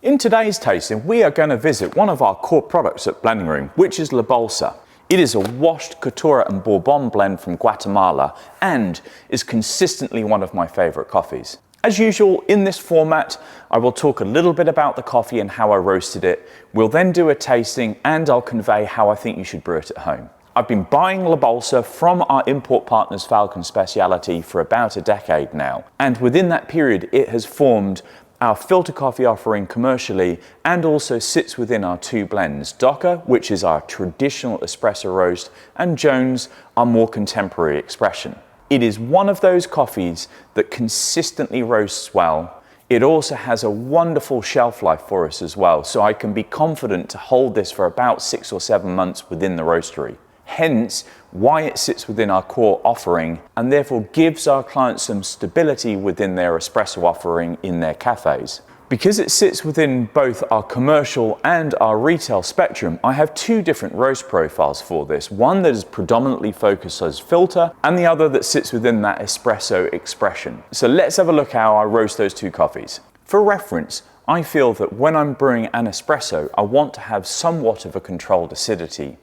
In today's tasting, we are going to visit one of our core products at BlendingRoom, which is La Bolsa. It is a washed Caturra and Bourbon blend from Guatemala and is consistently one of my favorite coffees. As usual, in this format, I will talk a little bit about the coffee and how I roasted it. We'll then do a tasting and I'll convey how I think you should brew it at home. I've been buying La Bolsa from our import partners Falcon Speciality for about a decade now. And within that period, it has formed our filter coffee offering commercially and also sits within our two blends, Docker, which is our traditional espresso roast, and Jones, our more contemporary expression. It is one of those coffees that consistently roasts well. It also has a wonderful shelf life for us as well, so I can be confident to hold this for about 6 or 7 months within the roastery. Hence why it sits within our core offering and therefore gives our clients some stability within their espresso offering in their cafes. Because it sits within both our commercial and our retail spectrum, I have two different roast profiles for this. One that is predominantly focused as filter and the other that sits within that espresso expression. So let's have a look how I roast those two coffees. For reference, I feel that when I'm brewing an espresso, I want to have somewhat of a controlled acidity.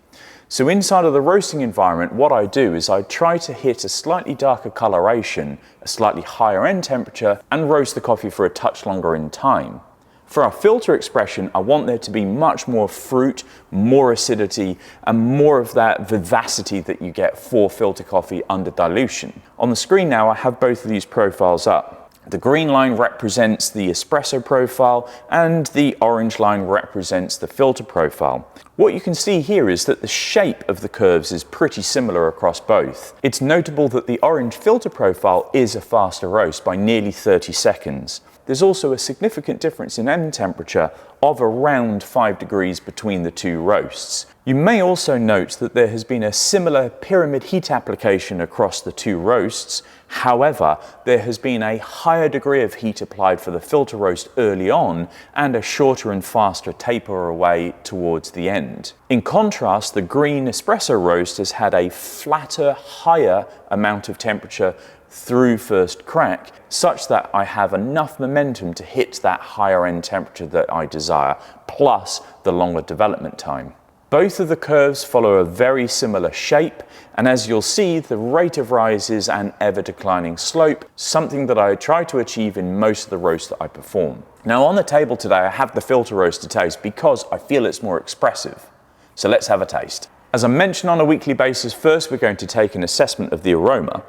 So inside of the roasting environment, what I do is I try to hit a slightly darker coloration, a slightly higher end temperature, and roast the coffee for a touch longer in time. For our filter expression, I want there to be much more fruit, more acidity, and more of that vivacity that you get for filter coffee under dilution. On the screen now, I have both of these profiles up. The green line represents the espresso profile and the orange line represents the filter profile. What you can see here is that the shape of the curves is pretty similar across both. It's notable that the orange filter profile is a faster roast by nearly 30 seconds. There's also a significant difference in end temperature of around 5 degrees between the two roasts. You may also note that there has been a similar pyramid heat application across the two roasts. However, there has been a higher degree of heat applied for the filter roast early on and a shorter and faster taper away towards the end. In contrast, the green espresso roast has had a flatter, higher amount of temperature through first crack, such that I have enough momentum to hit that higher end temperature that I desire, plus the longer development time. Both of the curves follow a very similar shape, and as you'll see, the rate of rise is an ever declining slope, something that I try to achieve in most of the roasts that I perform. Now on the table today, I have the filter roast to taste because I feel it's more expressive. So let's have a taste. As I mentioned on a weekly basis, first we're going to take an assessment of the aroma,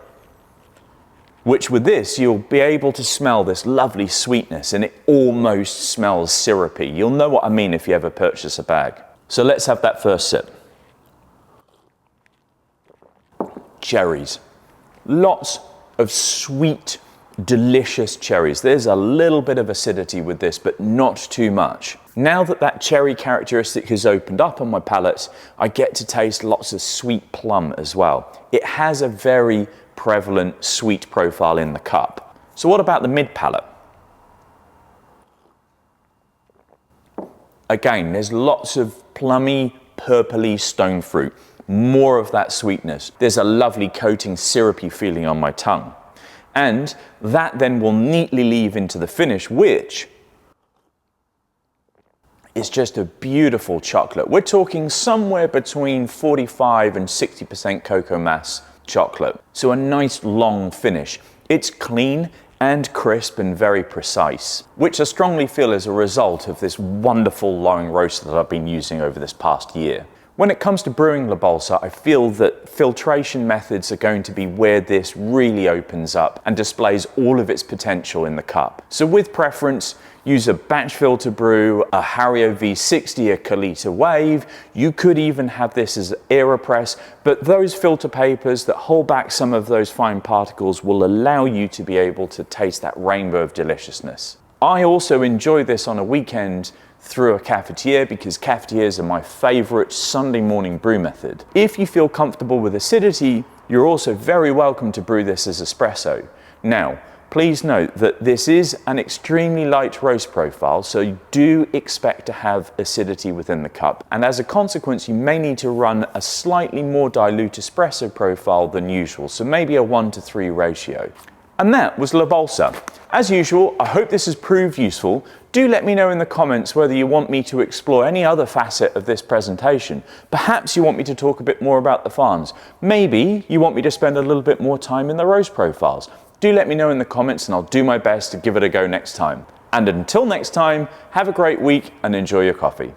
which with this, you'll be able to smell this lovely sweetness, and it almost smells syrupy. You'll know what I mean if you ever purchase a bag. So let's have that first sip. Cherries. Lots of sweet, delicious cherries. There's a little bit of acidity with this, but not too much. Now that that cherry characteristic has opened up on my palate, I get to taste lots of sweet plum as well. It has a very prevalent sweet profile in the cup. So what about the mid palate? Again, there's lots of plummy, purpley stone fruit, more of that sweetness. There's a lovely coating, syrupy feeling on my tongue. And that then will neatly leave into the finish, which is just a beautiful chocolate. We're talking somewhere between 45 and 60% cocoa mass chocolate. So a nice long finish. It's clean and crisp and very precise, which I strongly feel is a result of this wonderful long roast that I've been using over this past year. When it comes to brewing La Bolsa, I feel that filtration methods are going to be where this really opens up and displays all of its potential in the cup. So with preference, use a batch filter brew, a Hario V60, a Kalita Wave. You could even have this as AeroPress, but those filter papers that hold back some of those fine particles will allow you to be able to taste that rainbow of deliciousness. I also enjoy this on a weekend through a cafetiere because cafetieres are my favorite Sunday morning brew method. If you feel comfortable with acidity, you're also very welcome to brew this as espresso. Now, please note that this is an extremely light roast profile, so you do expect to have acidity within the cup. And as a consequence, you may need to run a slightly more dilute espresso profile than usual, so maybe a 1:3 ratio. And that was La Bolsa. As usual, I hope this has proved useful. Do let me know in the comments whether you want me to explore any other facet of this presentation. Perhaps you want me to talk a bit more about the farms. Maybe you want me to spend a little bit more time in the roast profiles. Do let me know in the comments and I'll do my best to give it a go next time. And until next time, have a great week and enjoy your coffee.